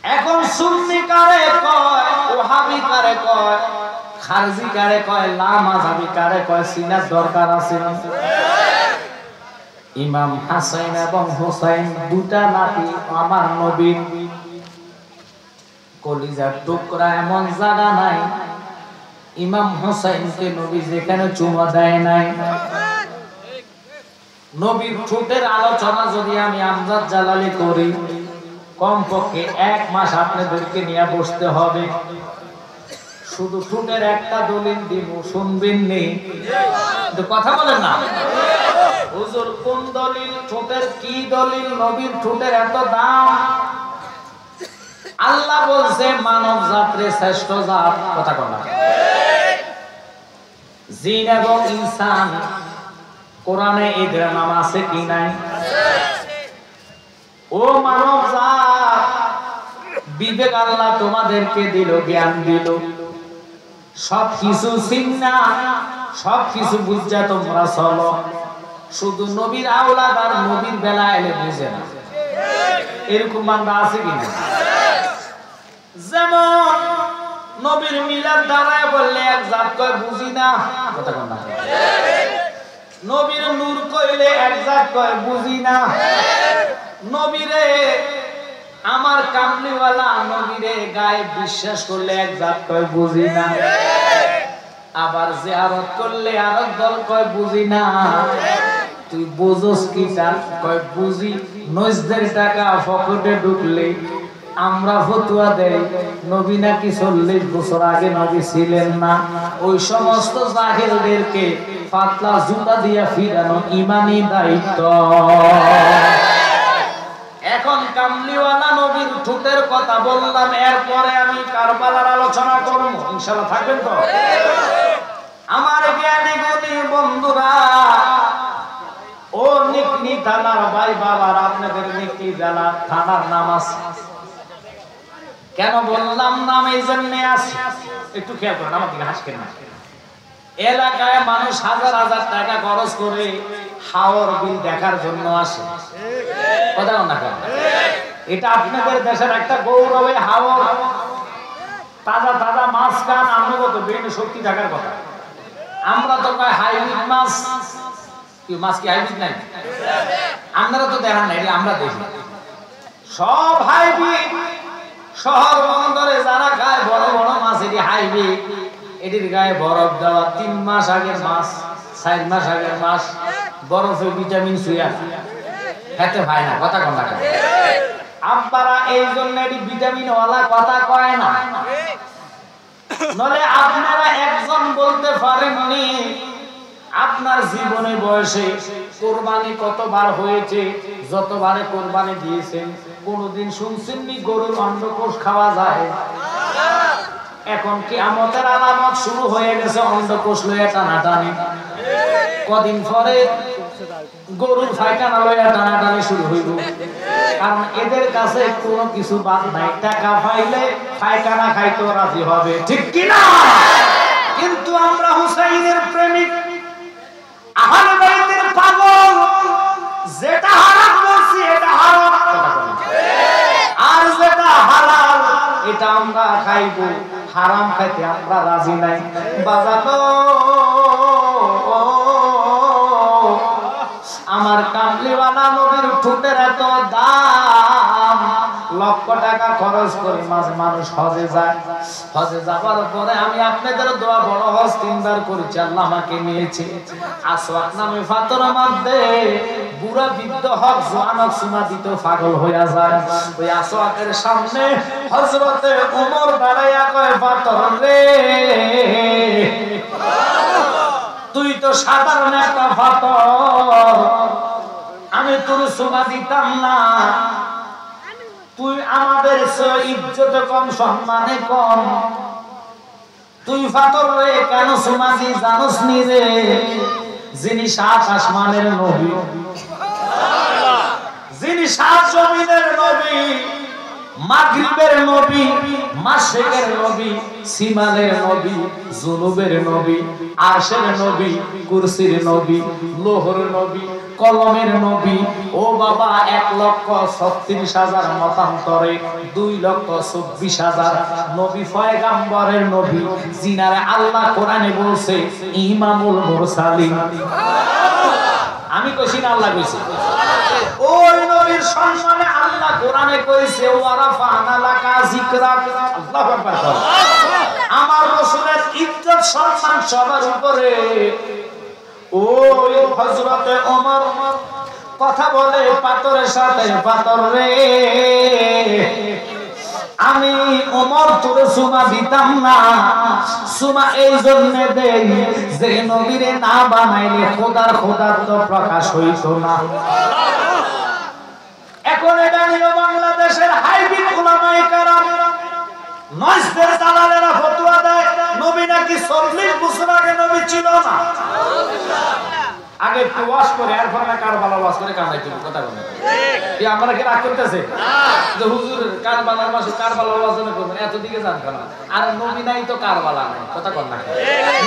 এখন সুন্নি কারে কয়, ওহাবি কারে কয়, খারজি কারে কয়, লামাযাবি কারে কয়, সিনার দরকার আছে না? ইমাম হাসান এবং হোসেন দুটা নাতি আমার নবীর কলিজার টুকরা, এমন জায়গা নাই ইমাম হোসেনকে নবী যেখানে চুমা দেয় নাই। নবীর ঠোঁটের আলোচনা যদি আমি আমজাদ জালালি করি, কমপক্ষে 1 মাস আপনাদেরকে নিয়ে বসতে হবে। শুধু ঠোঁটের একটা দলিল দিব, শুনবেন নি? কথা বলেন না হুজুর, কোন দলিল? ঠোঁটের কি দলিল? নবীর ঠোঁটের এত দাম। আল্লাহ বলছে মানব জাতির শ্রেষ্ঠ জাত। কথা বল না। জিন এবং ইনসান, কোরআনে এদের নাম আছে কি নাই? ও মানব জাত, বিবেক আল্লাহ তোমাদেরকে দিল, জ্ঞান দিল, সবকিছু চিন্না, সবকিছু বুঝা তোমরা চলো। শুধু নবীর আওলাদ আর নবীর বেলা এলে বুঝে না, এরকম বান্দা আছে কিনা? যেমন নবীর মিলাদ দাঁড়ায় বললে এক জাত কয় বুঝি না। কথা কন না। নবীর নূর কইলে এক জাত কয় বুঝি না। নবীরে আমার কামলিওয়ালা নবীরে গায়ে বিশ্বাস করলে এক জাত কয় বুঝি না। আবার জিয়ারত করলে আরেক দল কয় বুঝি না। তুই বুঝোস কি? কয় বুঝি। নজদের টাকা পকেটে ঢুকলে আমরা ফতুয়া দেই নবী নাকি 40 বছর আগে নবী ছিলেন না। ওই সমস্ত জাহেলদেরকে পাতলা জুতা দিয়া ফিরানো ইমানি দায়িত্ব। এখন কামলিওয়ালা নবীর ঠোঁটের কথা বললাম, এরপরে আমি কারবালার আলোচনা করব। ইনশাআল্লাহ থাকবেন তো? আমার জ্ঞানী গুণী বন্ধুরা, ও নিকনি থানার ভাই বাবার, আপনাদের নিকনি জেলা থানার নাম আছে। কেন বললাম নাম? এই জন্য আছে, একটু খেয়াল করেন, আমার দিকে হাসকেন না। এলাকায় মানুষ হাজার হাজার টাকা খরচ করে হাওর বিল দেখার জন্য আসে। কথা না কেন? এটা আপনাদের দেশের একটা গৌরবে। হাওর তাজা তাজা মাছ খান, আমরা তো বেনে শক্তি থাকার কথা। আমরা তো কয় হাইব্রিড মাছ। কি মাছ? কি হাইব্রিড নাই? আপনারা তো দেখান নাই, আমরা দেখি সব হাইব্রিড। শহর বন্দরে যারা খায় বড় বড় মাছ, এটি হাইব্রিড। এটির গায়ে বরফ দেওয়া, 3 মাস আগের মাছ, 4 মাস আগের মাছ, বরফে ভিটামিন সুইয়া খেতে হয় না। কথা কন না। আপনারা এই জন্য এটি ভিটামিন ওয়ালা কথা কয় না। নলে আপনারা একজন বলতে পারেননি আপনার জীবনে বয়সে কোরবানি কতবার হয়েছে, যতবারে কোরবানি দিয়েছেন, কোনদিন শুনছেননি গরুর অন্ডকোষ খাওয়া যায়? এখন কিয়ামতের আলামত শুরু হয়ে গেছে, অন্ডকোষ লইয়া টানাটানি। কদিন পরে গরুর পায়খানা লইয়া টানাটানি শুরু হইব। কারণ এদের কাছে কোনো কিছু বাদ নাই, টাকা পাইলে পায়খানা খাইতে রাজি হবে, ঠিক কিনা? কিন্তু আমরা হুসাইনের প্রেমিক, আহলে বাইতের পাগল, যেটা হারাম বলছি এটা হারাম, আর যেটা হালাল এটা আমরা খাইব। হারাম খাইতে আমরা রাজি নাই। বাজানো আমার কামলিওয়ালা নবীর ঠোঁটের এত দাম, লক্ষ টাকা খরচ করে মাঝে মানুষ হজে যায়। হজে যাবার পরে আমি আপনাদের দোয়া বড় হজ 3 বার করেছি, আল্লাহ আমাকে নিয়েছে। আসওয়াক নামে ফাতরের মধ্যে বুড়া বৃদ্ধ হক জওয়ানক সুমা দিত, পাগল হইয়া যায়। ওই আসওয়াকের সামনে হযরতে ওমর দাঁড়াইয়া কয়, ফাতর রে, তুই তো সাধারণ একটা ফাতর, আমি তোর সুমা দিতাম না। তুই আমাদের ইজ্জতে কম, সম্মানে কম, তুই ফাতর রে কেন সুমা দি জানোস নি রে? যিনি 7 আসমানের নবী, যিনি 7 জমিনের নবী, মাগরিবের নবী, মাশরিকের নবী, শিমালের নবী, জুনুবের নবী, আরশের নবী, কুরসির নবী, লোহর নবী, কলমের নবী। ও বাবা 1,36,000 মতান্তরে 2,24,000 নবী পয়গাম্বরের নবী, যিনারে আল্লাহ কোরআনে বলছে ইমামুল মুরসালিন। আমি কইছি না আল্লাহ কইছে? ওই নবীর সম্মানে আল্লাহ কোরআনে কইছে ওয়ারাফানা লাকা যিকরাক। আল্লাহু আকবার। আমার রাসূলের ইজ্জত সম্মান সবার উপরে। ওই হযরতে ওমর কথা বলে পাথরের সাথে, পাথর রে আমি ওমর তোরে সুমা দিতাম না। সুমা এই জন্য দেই যে নবীরে না বানাইলে খোদার খোদাত্ব প্রকাশ হইতো না। এখন এটা নিয়ে বাংলাদেশের হাইব্রিড উলামায়ে কেরাম নয়সদের দালালেরা ফতোয়া দেয় নবী নাকি 40 বছর আগে নবী ছিল না। আগে একটু ওয়াজ করে এরপর না কারবালা ওয়াজ করে কামাইতে কথা বলে কি আমরা কি রাগ করতেছে যে হুজুর কারবালার মাসে কারবালা ওয়াজ করবেন এত দিকে যান কেন? আর নবী নাই তো কারবালা নাই, কথা কর না,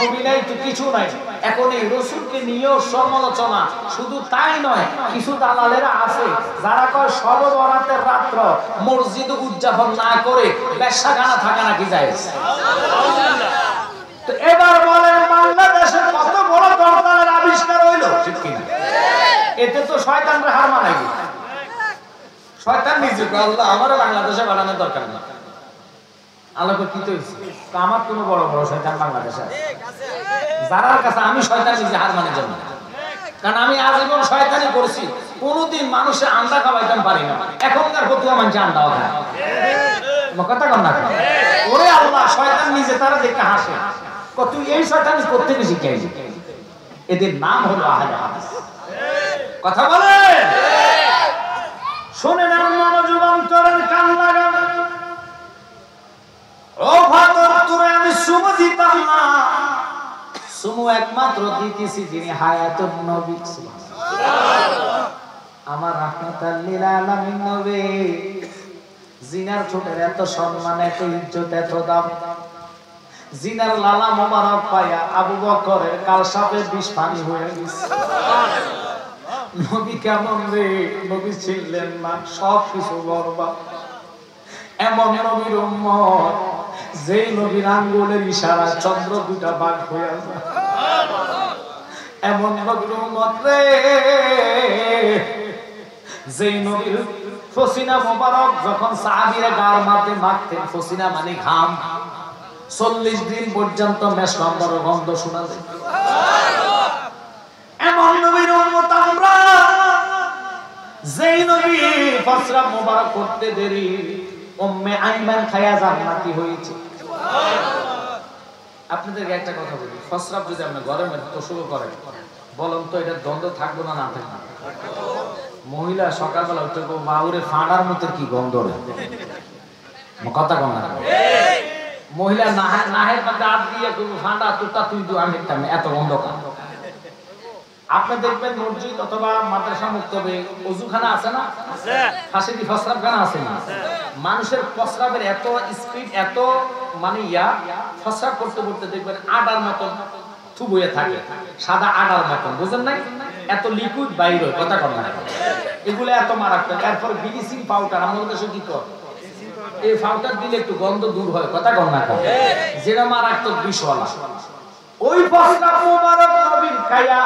নবী নাই তো কিছু নাই। এখন এই রাসূলকে নিয়েও সমালোচনা, শুধু তাই নয় কিছু দালালেরা আছে যারা কয় শবে বরাতের রাত্র মসজিদ উদযাপন না করে বেশ্যাখানা থাকা নাকি জায়েজ। তো এবার বলেন বাংলাদেশে কত বড় দরদারের আবিষ্কার হইল, ঠিক কি না? এতে তো শয়তানরা হার মানাই গেল। শয়তান নিজে আল্লাহ আমার বাংলাদেশে বানানোর দরকার নেই। আল্লাহ কি হইছে? আমার কোনো বড় বড় শয়তান বাংলাদেশে আছে যারার কাছে আমি শয়তান নিজে হার মানে যাব। কারণ আমি আজীবন শয়তানি করছি, কোনোদিন মানুষের আন্ডা খাওয়াইতে পারি না। এখনকার ফতুয়া মানুষ আন্ডাও খায়, কথা কর না। ওরে আল্লাহ, শয়তান নিজে তারা দেখে হাসে, তুই এই শয়তানি করতে বেশি কে? এদের নাম হলো আহলে হাদিস। কথা বলে শুনেন, মনোযোগ অন্তরের কান লাগান। ও ফাদর তোরে আমি সুমু দিতাম না, সুমু একমাত্র দিতেছি যিনি হায়াতুন নবী। আমার রাহমাতাল লিল আলামিন নবী, জিনার ছোটের এত সম্মান, এত ইজ্জত, এত দাম। জিনার লালা মোবারক পায়া আবু বকরের কালসাপের বিষ পানি হয়ে গেছে। নবী কেমন রে? নবী ছিলেন না, সব কিছু বরবাদ। এমন নবীর উম্মত যেই নবীর আঙ্গুলের ইশারা চন্দ্র দুটা ভাগ হয়ে যায়। এমন নবীর উম্মত রে যেই নবীর ফসিনা মোবারক যখন সাহাবীরা গার মাঝে মাখতেন, ফসিনা মানে ঘাম, 40 দিন পর্যন্ত মেশকাম্বর গন্ধ শোনা যায়। এমন নবীর উম্মত আমরা, যেই নবী ফসরা মোবারক করতে দেরি উম্মে আইমান খায়া জান্নাতি হয়েছে। আপনাদেরকে একটা কথা বলি, ফসরাব যদি আপনি ঘরের মধ্যে প্রসব করেন, বলেন তো এটা দ্বন্দ্ব থাকবো না, না থাকবে? মহিলা সকালবেলা উঠে বাউরে ফাঁড়ার মতো কি গন্ধ রে, কথা কম না। মহিলা নাহের মধ্যে হাত দিয়ে ফাঁড়া তোটা তুই তো আমি এত গন্ধ কান। আপনি দেখবেন মসজিদ অথবা মাদ্রাসা মুক্তবে ওযুখানা আছে না, ফাঁসিদি ফসরাবখানা আছে না, মানুষের ফসরাবের এত স্পিড, এত মানে ফসরাব করতে করতে দেখবেন আটার মতন থুবইয়ে থাকে, সাদা আটার মতন, বুঝেন নাই? এত লিকুইড বাইর হয়, কথা কর না। এগুলো এত মারাত্মক। এরপর ব্লিচিং পাউডার আমাদের দেশে কি কর, এই পাউডার দিলে একটু গন্ধ দূর হয়, কথা কর না, যেটা মারাত্মক বিষওয়ালা। ওই ফসরাব মোবারক নবীর খায়া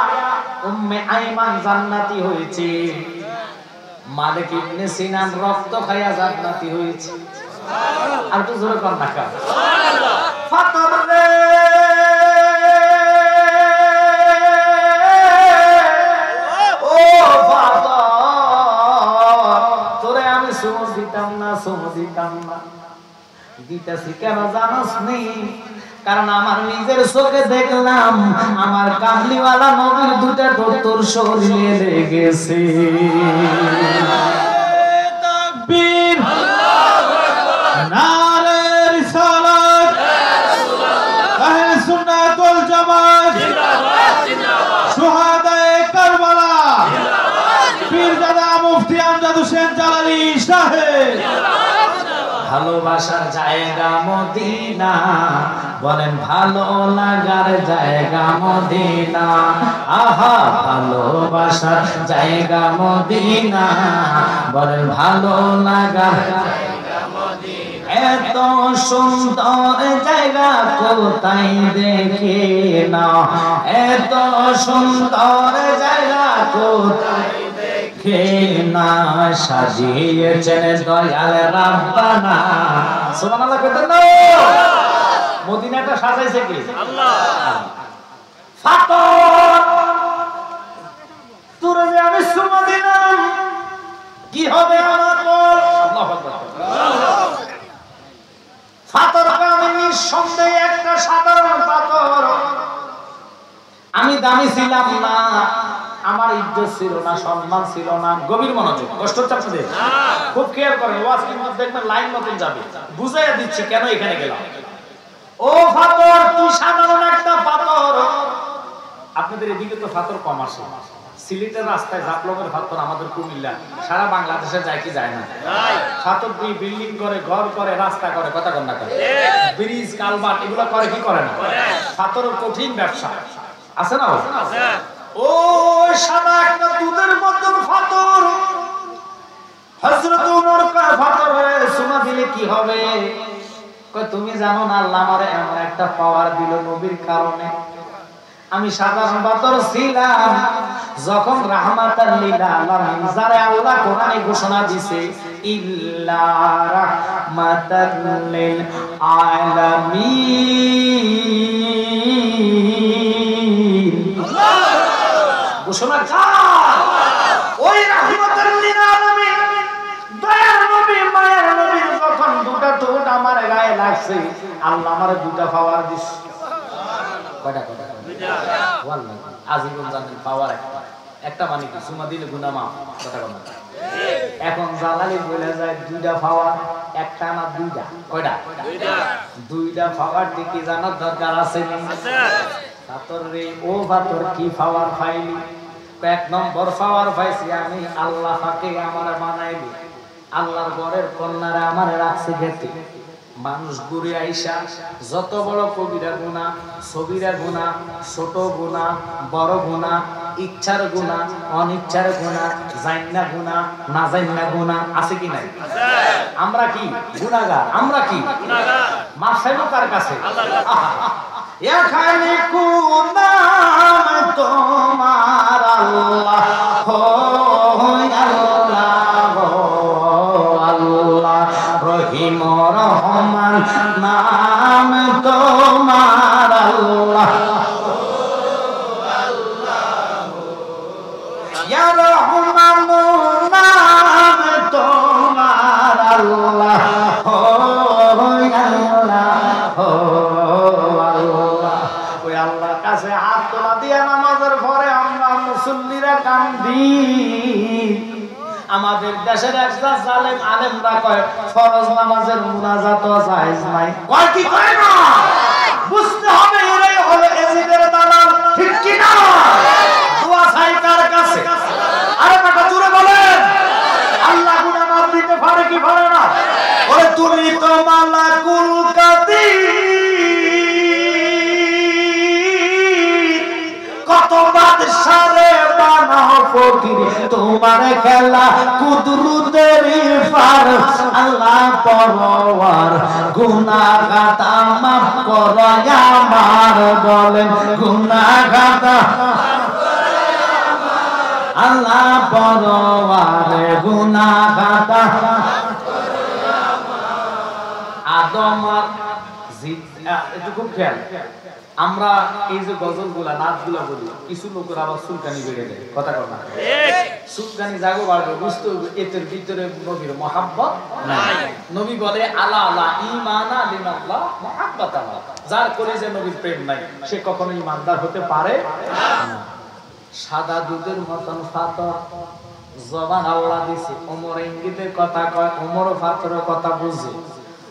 উম্মে আইমান জান্নাতি হয়েছে, মালিক ইবনে সিনান রক্ত খায়া জান্নাতি হয়েছে। আর তো জোরে কর না, সুবহানাল্লাহ। ফাতর রে ও ফাতর, তোরে আমি সুমু দিতাম না, সুমু দিতাম না। দিতেছি কেন জানোস নি? কারণ আমার নিজের চোখে দেখলাম আমার কামলিওয়ালা নবীর দুটা তোর শরীরে লেগেছে। তাকবীর, নারে রিসালাত, আহলে সুন্নাত ওয়াল জামাত জিন্দাবাদ, জিন্দাবাদ, শুহাদায়ে কারবালা জিন্দাবাদ, পীরজাদা মুফতি আমজাদ হোসেন জালালী সাহেব জিন্দাবাদ। ভালোবাসার জায়গা মদিনা, বলেন ভালো লাগার জায়গা মদিনা, আহা ভালোবাসার জায়গা মদিনা, বলেন ভালো লাগার জায়গা মদিনা। এত সুন্দর জায়গা কোথায় দেখে না, এত সুন্দর জায়গা কোথায় না সাজিয়েছেন দয়াল রাব্বানা। সুবহানাল্লাহ কইতেন না? মদিনাটা সাজাইছে কি? আল্লাহ। ফাতর তোরে যে আমি সুমা দিলাম, কি হবে আমার বল? আল্লাহু আকবার। ফাতরটা আমি নিঃসন্দেহে একটা সাধারণ পাথর, আমি দামি ছিলাম না, আমার ইজ্জত ছিল না, সম্মান ছিল না। গভীর মনোযোগ, কষ্ট হচ্ছে আপনাদের? খুব কেয়ার করেন, ওয়াজ কিন্তু দেখবেন লাইন মতন যাবে, বুঝাইয়া দিচ্ছে কেন এখানে গেলাম। ও পাথর, তুই সাধারণ একটা পাথর। আপনাদের এদিকে তো পাথর কম আসে, সিলেটের রাস্তায় জাপলমের পাথর আমাদের কুমিল্লা, সারা বাংলাদেশে যায় কি যায় না? পাথর দিয়ে বিল্ডিং করে, ঘর করে, রাস্তা করে, কথা কন না করে, ব্রিজ কালভার্ট এগুলো করে কি করে না? পাথরের কঠিন ব্যবসা আছে না? ও সাদা একটা দুধের মতন পাথর, হযরত ওমর কয় পাথরে সুমা দিলে কি হবে? কয় তুমি জানো না আল্লাহ আমারে এমন একটা পাওয়ার দিল নবীর কারণে। আমি সাধারণ পাথর ছিলাম, যখন রাহমাতাল লিল আলামিন যারে আল্লাহ কোরআনে ঘোষণা দিয়েছে ইল্লা রাহমাতাল লিল আলামিন, ঘোষণা কার? ওই রাহমাতুল লিল আলামিন দয়ার নবী মায়ের নবী যখন দুটা ঠোঁট আমার গায়ে লাগছে, আল্লাহ আমারে দুটা পাওয়ার দিছে। কয়টা? দুইটা। ওয়াল্লাহ আজীবন জানেন পাওয়ার একটা, একটা মানে কি? সুমা দিলে গুনাহ মাফ, কথা বলা। এখন জালালি বলে যায় দুইটা পাওয়ার, একটা না দুইটা? কয়টা? দুইটা। দুইটা পাওয়ার কি জানার দরকার আছে না? পাথর রে, ও পাথর কি পাওয়ার পাইলি? এক নম্বর পাওয়ার পাইছি আমি আল্লাহ পাকে আমারে বানাইলি, আল্লাহর ঘরের কন্যারে আমারে রাখছে গেতে। মানুষ ঘুরে আইসা যত বড় কবিরা গুনাহ, সবিরা গুনাহ, ছোট গুনাহ, বড় গুনাহ, ইচ্ছার গুনাহ, অনিচ্ছার গুনাহ, জাইন্না গুনাহ, না জাইন্না গুনাহ আছে কি নাই? আমরা কি গুনাহগার? আমরা কি গুনাহগার? মাফ চাইবো কার কাছে? আল্লাহর কাছে। এখানে কোন নাম তোমার আল্লাহ, হো আল্লাহ, আল্লাহ রহিম রহমান নাম তোমার আল্লাহ, ইয়া রহমান নাম তোমার আল্লাহ, হো আল্লাহ, হো আল্লাহ। ওই আল্লাহর কাছে হাত তোলা দিয়ে নামাজের পরে আমরা মুসল্লিরা কান্দি। আমাদের দেশের একটা জালেম আলেমরা কয় ফরজ নামাজের মুনাজাত জায়েজ নাই। কয় কি কয় না? বুঝতে হবে এরাই হলো এজিদের দালাল, ঠিক কি না? দোয়া চাই কার কাছে? আরে বেটা জোরে বলেন, আল্লাহ গুনাহ মাফ দিতে পারে কি পারে না? ওরে তুমি তো মালাকুল কাদির, কত বাদশারে বানাও ফকির, তোমার খেলা কুদরতের পার, আল্লাহ পরওয়ার গুনাহ খাতা মাফ করো আমার, বলেন গুনাহ খাতা আল্লাহ পরওয়ার গুনাহ খাতা। আদম একটু খুব খেয়াল, আমরা এই যে গজল গুলা নাচ গুলা বলি, কিছু লোকের আবার সুলকানি বেড়ে দেয়, কথা কথা সুলকানি জাগো বাড়বে, বুঝতে হবে এদের ভিতরে নবীর মহাব্বত নাই। নবী বলে আলা আলা ঈমানা লিল্লাহ মুহাব্বাতান, যার করে যে নবীর প্রেম নাই সে কখনো ঈমানদার হতে পারে না। সাদা দুধের মতন পাথর জবান আল্লাহ দিছে, ওমর ইঙ্গিতের কথা কয়, ওমর পাথরের কথা বুঝে।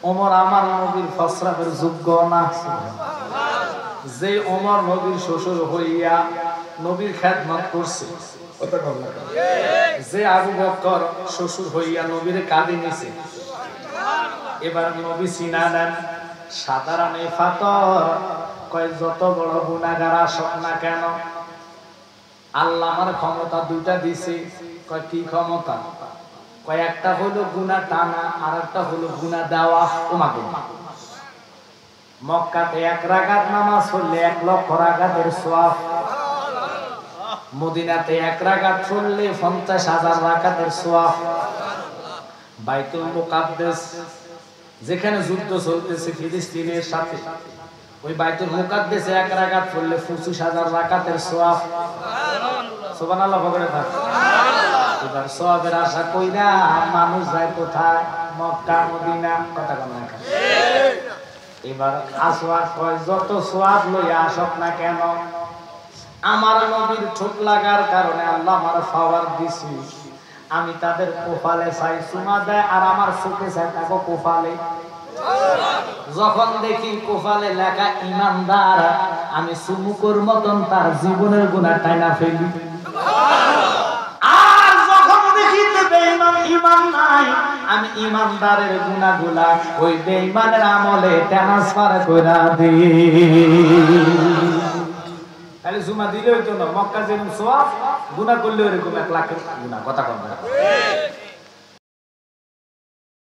ওমর আমার নবীর ফসরাফের যোগ্য না। যে ওমর নবীর শ্বশুর হইয়া নবীর খেদমত করছে, যে আবু বকর শ্বশুর হইয়া নবীর কাঁধে নিছে, এবার নবী সিনা নেন সাধারণ এই ফাতর কয় যত বড় গুনাহগার আসক না কেন আল্লাহ আমার ক্ষমতা দুইটা দিছে কয় কি ক্ষমতা কয় একটা হলো গুনাহ টানা আর একটা হলো গুনাহ দেওয়া ওমাকে মক্কাতে 1 রাকাত নামাজ পড়লে 1 লক্ষ রাকাতের সওয়াব মদিনাতে 1 রাকাত পড়লে 50,000 রাকাতের সওয়াব বাইতুল মুকাদ্দাস যেখানে যুদ্ধ চলতেছে ফিলিস্তিনের সাথে ওই বাইতুল মুকাদ্দাসে 1 রাকাত পড়লে 25,000 রাকাতের সওয়াব সুবহানাল্লাহ বলে থাক এবার সওয়াবের আশা কইরা মানুষ যায় কোথায় মক্কা মদিনা কথা বলেন না এবার আসওয়াদ কয় যত সওয়াব লইয়া আসক না কেন আমার নবীর ঠোঁট লাগার কারণে আল্লাহ আমার পাওয়ার দিছি আমি তাদের কোফালে চাই চুমা দেয় আর আমার চোখে চাই তাকে কোফালে যখন দেখি কোফালে লেখা ইমানদার আমি সুমুকুর মতন তার জীবনের গুনাহ টাইনা ফেলি আর যখন দেখি বেঈমান ঈমান নাই আমি ঈমানদারের গুনাহগুলা ওই বেঈমানের আমলে ট্রান্সফার কইরা দেই তাহলে জুমা দিলে হইতো না মক্কা যেরকম সওয়াব গুনাহ করলে এরকম 1 লাখ গুনাহ কথা কম না